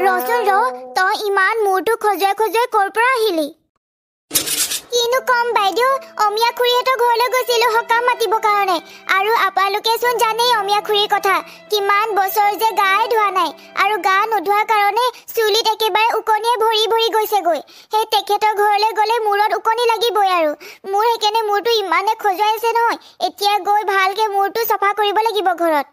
ৰচোন ৰ তই ইমান মূৰটো খজুৱাই খজুৱাই ক'ৰ পৰা আহিলি কিনো কম বাইদেউ অমিয়া খুৰীহঁতৰ ঘৰলৈ গৈছিলোঁ সকাম মাতিবৰ কাৰণে আৰু আপোনালোকে চোন জানেই অমিয়া খুৰীৰ কথা কিমান বছৰ যে গাই ধোৱা নাই আৰু গা নোধোৱাৰ কাৰণে চুলিত একেবাৰে উকনিয়ে ভৰি ভৰি গৈছেগৈ সেই তেখেতৰ ঘৰলৈ গ'লে মূৰত উকনি লাগিবই আৰু মোৰ সেইকাৰণে মূৰটো ইমানে খজুৱাই আছে নহয় এতিয়া গৈ ভালকৈ মূৰটো চাফা কৰিব লাগিব ঘৰত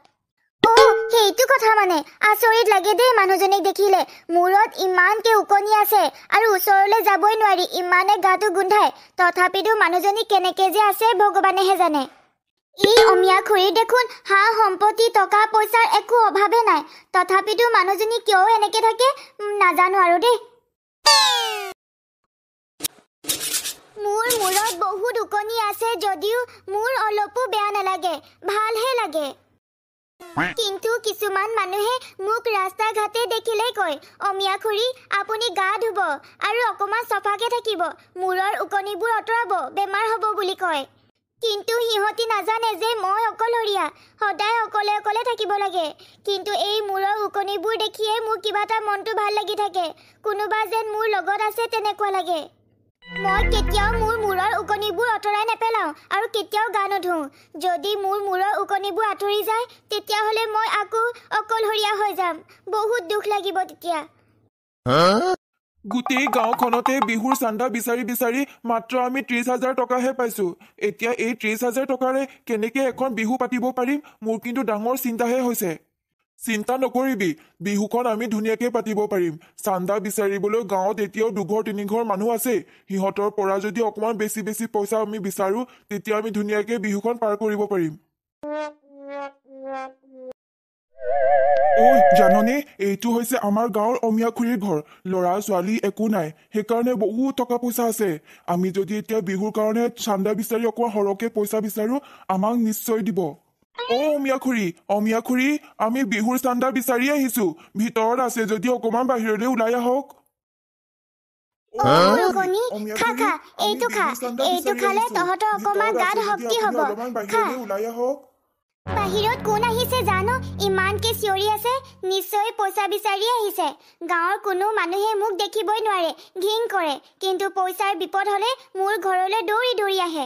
সেইটো কথা মানে আচৰিত লাগে দেই মানুহজনীক দেখিলে মূৰত ইমানকে উকনি আছে আৰু ওচৰলৈ যাবই নোৱাৰি ইমানে গাটো গোন্ধায় তথাপিতো মানুহজনী কেনেকে যে আছে ভগৱানেহে জানে এই অমিয়া খুৰীৰ দেখোন হা সম্পত্তি টকা পইচাৰ একো অভাৱে নাই তথাপিতো মানুহজনী কিয় এনেকে থাকে নাজানো আৰু দেই মোৰ মূৰত বহুত উকনি আছে যদিও মোৰ অলপো বেয়া নালাগে ভালহে লাগে কিন্তু কিছুমান মানুহে মোক ৰাস্তা ঘাটে দেখিলেই কয় অমিয়া খুৰী আপুনি গা ধুব আৰু অকমান সফাকে থাকিব মূৰৰ উকনিবোৰ অতৰাব বেমাৰ হ'ব বুলি কয় কিন্তু সিহঁতি নাজানে যে মই অকলহৰীয়া সদায় অকলে অকলে থাকিব লাগে কিন্তু এই মূৰৰ উকনিবোৰ দেখিয়ে মোৰ কিবা এটা মনটো ভাল লাগি থাকে কোনোবা যেন মোৰ লগত আছে তেনেকুৱা লাগে মই কেতিয়াও মোৰ মূৰৰ উকনিবোৰ অতৰাই নেপেলাওঁ আৰু কেতিয়াও গা নোধোঁ যদি মোৰ মূৰৰ উকনিবোৰ আঁতৰি যায় তেতিয়াহ'লে মই আকৌ অকলহৰীয়া হৈ যাম বহুত দুখ লাগিব তেতিয়া গোটেই গাঁওখনতে বিহুৰ চান্দা বিচাৰি বিচাৰি মাত্ৰ আমি 30,000 টকাহে পাইছোঁ এতিয়া এই 30,000 টকাৰে কেনেকৈ এখন বিহু পাতিব পাৰিম মোৰ কিন্তু ডাঙৰ চিন্তাহে হৈছে চিন্তা নকৰিবি বিহুখন আমি ধুনীয়াকৈ পাতিব পাৰিম চান্দা বিচাৰিবলৈ গাঁৱত এতিয়াও দুঘৰ তিনিঘৰ মানুহ আছে সিহঁতৰ পৰা যদি অকণমান বেছি বেছি পইচা আমি বিচাৰোঁ তেতিয়া আমি ধুনীয়াকৈ বিহুখন পাৰ কৰিব পাৰিম ঐ জাননে এইটো হৈছে আমাৰ গাঁৱৰ অমিয়া খুৰীৰ ঘৰ ল'ৰা ছোৱালী একো নাই সেইকাৰণে বহুত টকা পইচা আছে আমি যদি এতিয়া বিহুৰ কাৰণে চান্দা বিচাৰি অকণমান সৰহকৈ পইচা বিচাৰোঁ আমাক নিশ্চয় দিব অমিয়া খুৰী আমি বিহুৰ চান্দা বিচাৰি আহিছোঁ ভিতৰত আছে যদি অকণমান বাহিৰলৈ ওলাই আহক বাহিৰত কোন আহিছে জানো ইমানকে চিঞৰি আছে নিশ্চয় পইচা বিচাৰি আহিছে গাঁৱৰ কোনো মানুহে মোক দেখিবই নোৱাৰে ঘিং কৰে কিন্তু পইচাৰ বিপদ হলে মোৰ ঘৰলৈ দৌৰি দৌৰি আহে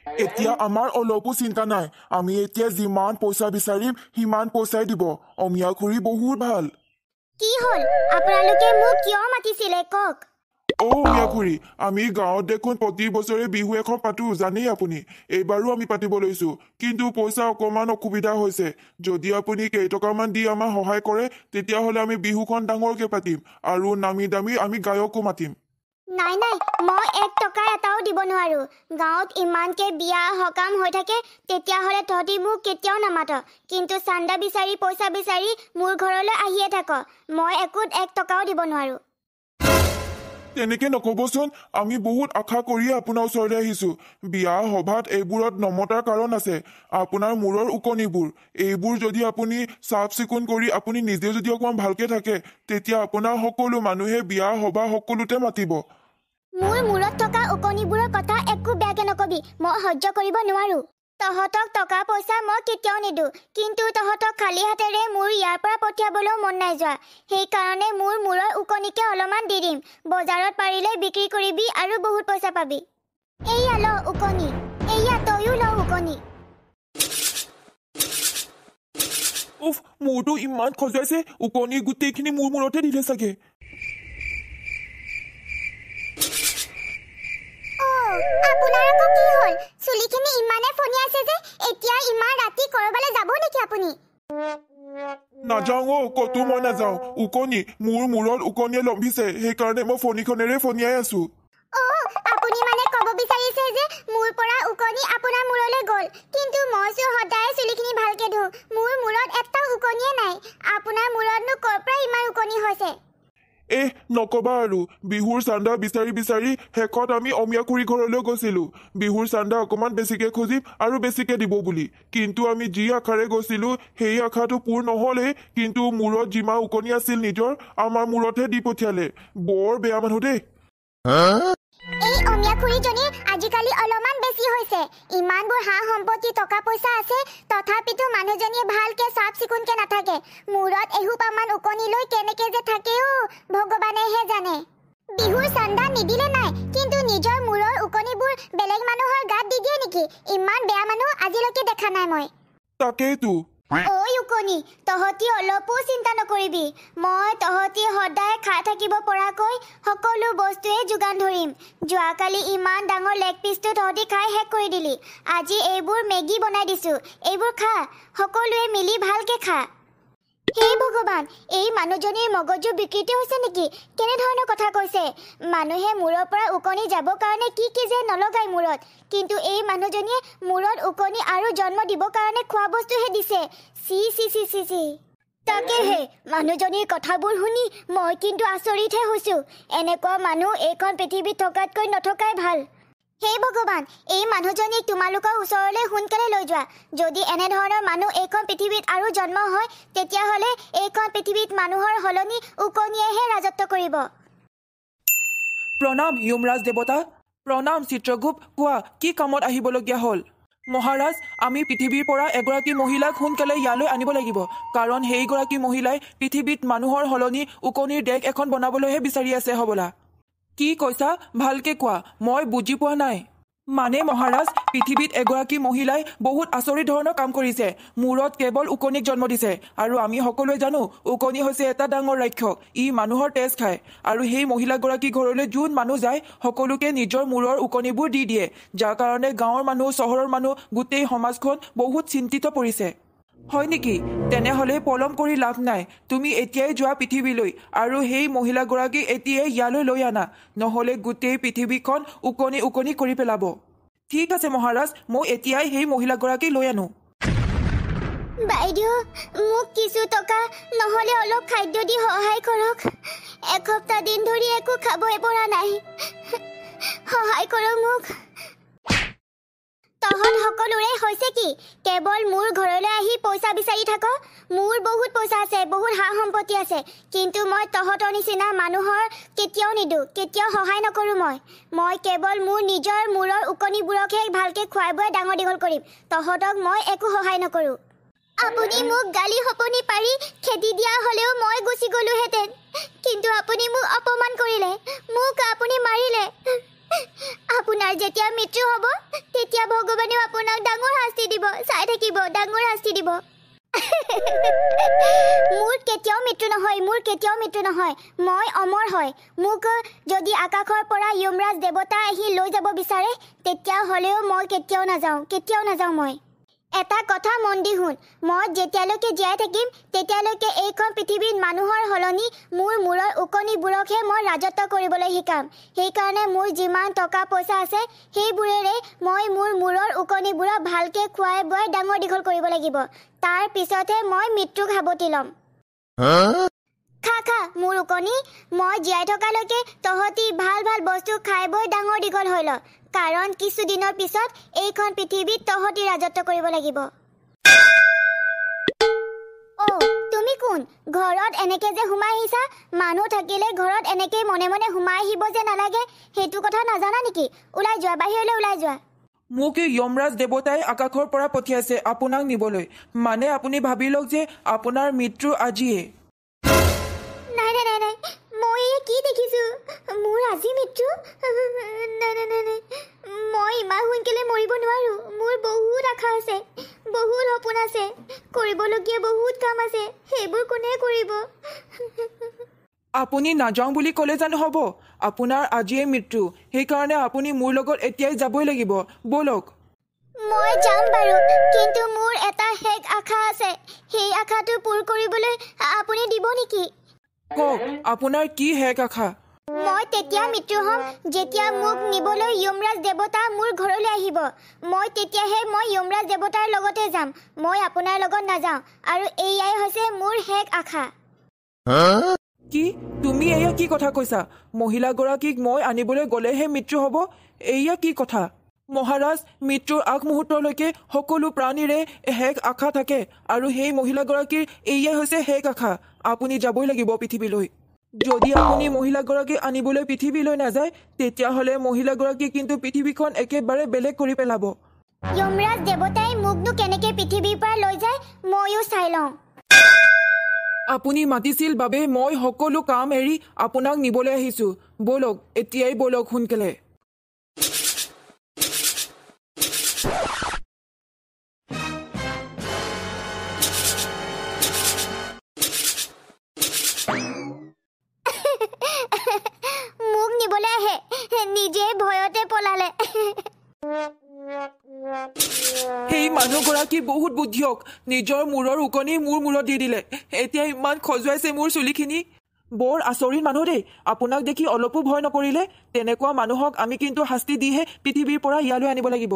এতিয়া আমাৰ অলপো চিন্তা নাই আমি এতিয়া যিমান পইচা বিচাৰিম সিমান পইচাই দিব অমিয়া খুৰী বহুত ভাল কি হল আপোনালোকে মোক কিয় মাতিছিলে কক অমিয়া খুৰী আমি গাঁৱত দেখোন প্ৰতি বছৰে বিহু এখন পাতো জানেই আপুনি এইবাৰো আমি পাতিব লৈছোঁ কিন্তু পইচা অকণমান অসুবিধা হৈছে যদি আপুনি কেইটকামান দি আমাক সহায় কৰে তেতিয়াহ'লে আমি বিহুখন ডাঙৰকৈ পাতিম আৰু নামি দামী আমি গায়কো মাতিম নাই মই 1 টকা এটাও দিব নোৱাৰো গাঁৱত ইমানকে বিয়া সকাম হৈ থাকে তেতিয়াহ'লে তহঁতি মোক কেতিয়াও নামাত কিন্তু চান্দা বিচাৰি পইচা বিচাৰি মোৰ ঘৰলৈ আহিয়ে থাক মই একো 1 টকাও দিব নোৱাৰো তেনেকে নক'বচোন আমি বহুত আশা কৰিয়ে আপোনাৰ ওচৰলৈ আহিছোঁ বিয়া সভাত এইবোৰত নমতাৰ কাৰণ আছে আপোনাৰ মূৰৰ উকনিবোৰ এইবোৰ যদি আপুনি চাফ চিকুণ কৰি আপুনি নিজে যদি অকণমান ভালকৈ থাকে তেতিয়া আপোনাৰ সকলো মানুহে বিয়া সভা সকলোতে মাতিব মোৰ মূৰত থকা উকনিবোৰৰ কথা একো বেয়াকে নকবি মই সহ্য কৰিব নোৱাৰো তহঁতক টকা পইচা মই কেতিয়াও নিদো কিন্তু তহঁতক খালী হাতেৰে মোৰ ইয়াৰ পৰা পঠিয়াবলৈও মন নাই যোৱা সেইকাৰণে মোৰ মূৰৰ উকনিকে অলপমান দি দিম বজাৰত পাৰিলে বিক্ৰী কৰিবি আৰু বহুত পইচা পাবি এইয়া ল উকনি এইয়া তয়ো ল উকনি উফ মূৰটো ইমান খজুৱাইছে উকনি গোটেইখিনি মোৰ মূৰতে দিলে চাগে আপোনাৰ আকৌ কি হ'ল চুলিখিনি ইমানে ফনি আছে যে এতিয়া ইমান ৰাতি কৰবালৈ যাব নেকি আপুনি নাযাওঁ কতো মই নাযাওঁ উকনি মোৰ মূৰত উকনিয়ে লম্ভিছে সেইকাৰণে মই ফণিখনেৰে ফণিয়াই আছো আপুনি মানে ক'ব বিচাৰিছে যে মোৰ পৰা উকনি আপোনাৰ মূৰলৈ গ'ল কিন্তু মই সদায় চুলিখিনি ভালকে ধুওঁ মোৰ মূৰত এটা উকনিয়ে নাই আপোনাৰ মূৰতনো ক'ৰ পৰা ইমান উকনি হৈছে নকবা আৰু বিহুৰ চান্দা বিচাৰি বিচাৰি শেষত আমি অমিয়া খুৰী ঘৰলৈ গৈছিলোঁ বিহুৰ চান্দা অকণমান বেছিকৈ খুজিম আৰু বেছিকৈ দিব বুলি কিন্তু আমি যি আশাৰে গৈছিলোঁ সেই আশাটো পূৰ নহ'লেই কিন্তু মূৰত যিমান উকনি আছিল নিজৰ আমাৰ মূৰতহে দি পঠিয়ালে বৰ বেয়া মানুহ দেই এই অমিয়া খুৰীজনীৰ আজিকালি অলপমান বেছি হৈছে ইমানবোৰ হাঁহ সম্পত্তি টকা পইচা আছে তথাপিতো মানুহজনীয়ে ভালকে চাফ চিকুণকে নাথাকে মূৰত এহুপামান উকনি লৈ কেনেকে যে থাকে ভগৱানেহে জানে বিহুৰ চান্দা নিদিলে নাই কিন্তু নিজৰ মূৰৰ উকনিবোৰ বেলেগ মানুহৰ গাত দি দিয়ে নেকি ইমান বেয়া মানুহ আজিলৈকে দেখা নাই মই তাকেইতো ঐ উকনি তহঁতি অলপো চিন্তা নকৰিবি মই তহঁতি সদায় খাই থাকিব পৰাকৈ সকলো বস্তুৱে যোগান ধৰিম যোৱাকালি ইমান ডাঙৰ লেগ পিচটো তহঁতি খাই শেষ কৰি দিলি আজি এইবোৰ মেগী বনাই দিছো এইবোৰ খা সকলোৱে মিলি ভালকে খা হে ভগৱান এই মানুহজনীৰ মগজু বিকৃতি হৈছে নেকি কেনেধৰণৰ কথা কৈছে মানুহে মূৰৰ পৰা উকনি যাবৰ কাৰণে কি কি যে নলগাই মূৰত কিন্তু এই মানুহজনীয়ে মূৰত উকনি আৰু জন্ম দিবৰ কাৰণে খোৱা বস্তুহে দিছে C C C C C তাকেহে মানুহজনীৰ কথাবোৰ শুনি মই কিন্তু আচৰিতহে হৈছো এনেকুৱা মানুহ এইখন পৃথিৱীত থকাতকৈ নথকাই ভাল হে ভগৱান এই মানুহজনীক তোমালোকৰ ওচৰলৈ সোনকালে লৈ যোৱা যদি এনেধৰণৰ মানুহ এইখন পৃথিৱীত আৰু জন্ম হয় তেতিয়াহ'লে এইখন পৃথিৱীত মানুহৰ সলনি উকনিয়েহে ৰাজত্ব কৰিব প্ৰণাম যমৰাজ দেৱতা প্ৰণাম চিত্ৰগুপ্ত কোৱা কি কামত আহিবলগীয়া হ'ল মহাৰাজ আমি পৃথিৱীৰ পৰা এগৰাকী মহিলাক সোনকালে ইয়ালৈ আনিব লাগিব কাৰণ সেইগৰাকী মহিলাই পৃথিৱীত মানুহৰ সলনি উকনিৰ দেশ এখন বনাবলৈহে বিচাৰি আছে হ'বলা কি কৈছা ভালকে কোৱা মই বুজি পোৱা নাই মানে মহাৰাজ পৃথিৱীত এগৰাকী মহিলাই বহুত আচৰিত ধৰণৰ কাম কৰিছে মূৰত কেৱল উকনিক জন্ম দিছে আৰু আমি সকলোৱে জানো উকনি হৈছে এটা ডাঙৰ ৰাক্ষস ই মানুহৰ তেজ খায় আৰু সেই মহিলাগৰাকী ঘৰলৈ যোন মানুহ যায় সকলোকে নিজৰ মূৰৰ উকনিবোৰ দি দিয়ে যাৰ কাৰণে গাঁৱৰ মানুহ চহৰৰ মানুহ গোটেই সমাজখন বহুত চিন্তিত পৰিছে হয় নেকি তেনেহ'লে পলম কৰি লাভ নাই তুমি এতিয়াই যোৱা পৃথিৱীলৈ আৰু সেই মহিলাগৰাকী এতিয়াই ইয়ালৈ লৈ আনা নহ'লে গোটেই পৃথিৱীখন উকনি উকনি কৰি পেলাব ঠিক আছে মহাৰাজ মই এতিয়াই সেই মহিলাগৰাকী লৈ আনো বাইদেউ মোক কিছু টকা নহ'লে অলপ খাদ্য দি সহায় কৰক এসপ্তাহ দিন ধৰি একো খাবই পৰা নাই সহায় কৰক মোক তহঁত সকলোৰে হৈছে কি কেৱল মোৰ ঘৰলৈ আহি পইচা বিচাৰি থাক মোৰ বহুত পইচা আছে বহুত হাঁহ সম্পত্তি আছে কিন্তু মই তহঁতৰ নিচিনা মানুহৰ কেতিয়াও নিদো কেতিয়াও সহায় নকৰোঁ মই কেৱল মোৰ নিজৰ মূৰৰ উকনিবোৰকহে ভালকৈ খুৱাই বুৱাই ডাঙৰ দীঘল কৰিম তহঁতক মই একো সহায় নকৰোঁ আপুনি মোক গালি সপনি পাৰি খেদি দিয়া হ'লেও মই গুচি গ'লোহেঁতেন কিন্তু আপুনি মোক অপমান কৰিলে মোক আপুনি মাৰিলে আপোনাৰ যেতিয়া মৃত্যু হ'ব তেতিয়া ভগৱানেও আপোনাক ডাঙৰ শাস্তি দিব চাই থাকিব ডাঙৰ শাস্তি দিব মোৰ কেতিয়াও মৃত্যু নহয় মই অমৰ হয় মোক যদি আকাশৰ পৰা যমৰাজ দেৱতা আহি লৈ যাব বিচাৰে তেতিয়া হ'লেও মই কেতিয়াও নাযাওঁ মই এটা কথা মন দি শুন মই যেতিয়ালৈকে জীয়াই থাকিম তেতিয়ালৈকে এইখন পৃথিৱীত মানুহৰ সলনি মোৰ মূৰৰ উকনিবোৰকহে মই ৰাজত্ব কৰিবলৈ শিকাম সেইকাৰণে মোৰ যিমান টকা পইচা আছে সেইবোৰেৰে মই মোৰ মূৰৰ উকনিবোৰক ভালকৈ খুৱাই বুৱাই ডাঙৰ দীঘল কৰিব লাগিব তাৰ পিছতহে মই মৃত্যুক সাৱটি ল'ম খা মোৰ উকনি মই জীয়াই থকালৈকে তহঁতি ভাল ভাল বস্তু খাই বৈ ডাঙৰ দীঘল হৈ ল কাৰণ কিছুদিনৰ পিছত এইখন পৃথিৱীত তহঁতি ৰাজত্ব কৰিব লাগিব তুমি কোন ঘৰত এনেকে যে সোমাই আহিছা মানুহ থাকিলে ঘৰত এনেকেই মনে মনে সোমাই আহিব যে নালাগে সেইটো কথা নাজানা নেকি ওলাই যোৱা বাহিৰলৈ ওলাই যোৱা মোক যমৰাজ দেৱতাই আকাশৰ পৰা পঠিয়াইছে আপোনাক নিবলৈ মানে আপুনি ভাবি লওক যে আপোনাৰ মৃত্যু আজিয়ে নাই মই কি দেখিছো মোৰ আজি মৃত্যু নাই মই ইমান সোনকালে মৰিব নোৱাৰো মোৰ বহুত আশা আছে বহুত সপোন আছে কৰিবলগীয়া বহুত কাম আছে সেইবোৰ কোনে কৰিব আপুনি নাযাওঁ বুলি ক'লে জানো হ'ব আপোনাৰ আজিয়ে মৃত্যু সেইকাৰণে আপুনি মোৰ লগত এতিয়াই যাবই লাগিব ব'লক মই যাম বাৰু কিন্তু মোৰ এটা শেষ আশা আছে সেই আশাটো পূৰ কৰিবলৈ আপুনি দিব নেকি কওক আপোনাৰ কি শেষ আশা মই তেতিয়া মৃত্যু হ'ম যেতিয়া মোক নিবলৈ যমৰাজ দেৱতা মোৰ ঘৰলৈ আহিব মই তেতিয়াহে মই যমৰাজ দেৱতাৰ লগতে যাম মই আপোনাৰ লগত নাযাওঁ আৰু এয়াই হৈছে মোৰ শেষ আশা কি তুমি এয়া কি কথা কৈছা মহিলাগৰাকীক মই আনিবলৈ গ'লেহে মৃত্যু হ'ব এয়া কি কথা মহাৰাজ মৃত্যুৰ আগমুহূৰ্তলৈকে সকলো প্ৰাণীৰে শেষ আশা থাকে আৰু সেই মহিলাগৰাকীৰ এয়াই হৈছে শেষ আশা আপুনি যাবই লাগিব পৃথিৱীলৈ যদি আপুনি মহিলাগৰাকী আনিবলৈ পৃথিৱীলৈ নাযায় তেতিয়াহ'লে মহিলাগৰাকী কিন্তু পৃথিৱীখন একেবাৰে বেলেগ কৰি পেলাব। যমৰাজ দেৱতাই মোকনো কেনেকে পৃথিৱীৰ পৰা লৈ যায় ময়ো চাই লওঁ। আপুনি মাতিছিল বাবে মই সকলো কাম এৰি আপোনাক নিবলৈ আহিছোঁ। ব'লক, এতিয়াই ব'লক সোনকালে। মোক নিবলৈ আহে, নিজে ভয়তে পলালে। সেই মানুহগৰাকী বহুত বুদ্ধিয়ক। নিজৰ মূৰৰ ওকণি মোৰ মূৰত দি দিলে। এতিয়া ইমান খজুৱাইছে মোৰ চুলিখিনি। বৰ আচৰিত মানুহ দেই। আপোনাক দেখি অলপো ভয় নকৰিলে। তেনেকুৱা মানুহক আমি কিন্তু শাস্তি দিহে পৃথিৱীৰ পৰা ইয়ালৈ আনিব লাগিব।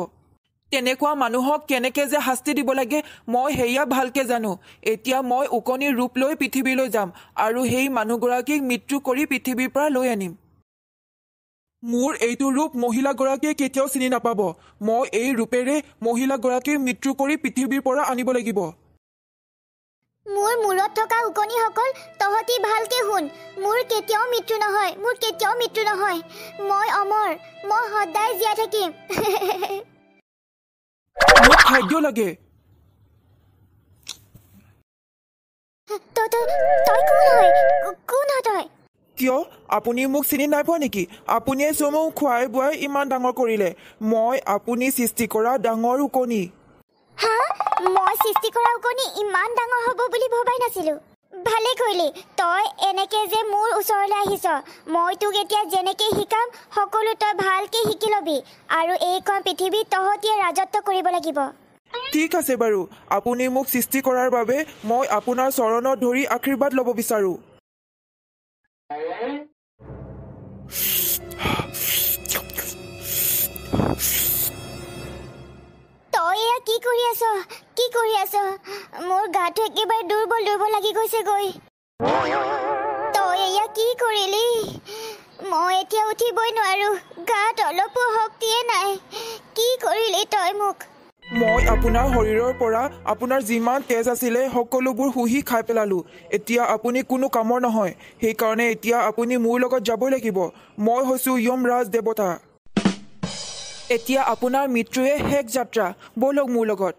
তেনেকুৱা মানুহক কেনেকৈ যে শাস্তি দিব লাগে মই সেয়া ভালকৈ জানো। এতিয়া মই ওকণিৰ ৰূপ লৈ পৃথিৱীলৈ যাম আৰু সেই মানুহগৰাকীক মৃত্যু কৰি পৃথিৱীৰ পৰা লৈ আনিম। মোৰ এইটো ৰূপ মহিলাগৰাকীয়ে কেতিয়াও চিনি নাপাব। মই এই ৰূপেৰে মহিলাগৰাকীৰ মৃত্যু কৰি পৃথিৱীৰ পৰা আনিব লাগিব। মোৰ মূৰত থকা ওকণিসকল তহঁতি ভালকে শুন। মোৰ কেতিয়াও মৃত্যু নহয়, মোৰ কেতিয়াও মৃত্যু নহয়। মই অমৰ, মই সদায় জীয়াই থাকিম। মোক খাদ্য লাগে। তই কোন হয়? কোন হয় তই? কিয় আপুনি মোক চিনি নাই পোৱা নেকি? আপুনিয়ে চোন মোক খুৱাই বুৱাই ইমান ডাঙৰ কৰিলে। মই আপুনি সৃষ্টি কৰা ডাঙৰ ওকণি। হা? মই সৃষ্টি কৰা ওকণি ইমান ডাঙৰ হ'ব বুলি ভবাই নাছিলো। ভালে কৰিলি তই এনেকে যে মোৰ ওচৰলৈ আহিছ। মই তোক এতিয়া যেনেকে শিকাম সকলো তই ভালকে শিকি ল'বি আৰু এইখন পৃথিৱীত তহঁতিয়ে ৰাজত্ব কৰিব লাগিব। ঠিক আছে বাৰু, আপুনি মোক সৃষ্টি কৰাৰ বাবে মই আপোনাৰ চৰণত ধৰি আশীৰ্বাদ ল'ব বিচাৰোঁ। তই এয়া কি কৰি আছ? কি কৰি আছ? মোৰ গাটো একেবাৰে দুৰ্বল দুৰ্বল লাগি গৈছেগৈ। তই এয়া কি কৰিলি? মই এতিয়া উঠিবই নোৱাৰো। গাত অলপো শক্তিয়ে নাই। কি কৰিলি তই মোক? মই আপোনাৰ শৰীৰৰ পৰা আপোনাৰ যিমান তেজ আছিলে সকলোবোৰ শুহি খাই পেলালোঁ। এতিয়া আপুনি কোনো কামৰ নহয়। সেইকাৰণে এতিয়া আপুনি মোৰ লগত যাবই লাগিব। মই হৈছোঁ যমৰাজ দেৱতা। এতিয়া আপোনাৰ মৃত্যুৱে শেষ যাত্ৰা। ব'লক মোৰ লগত।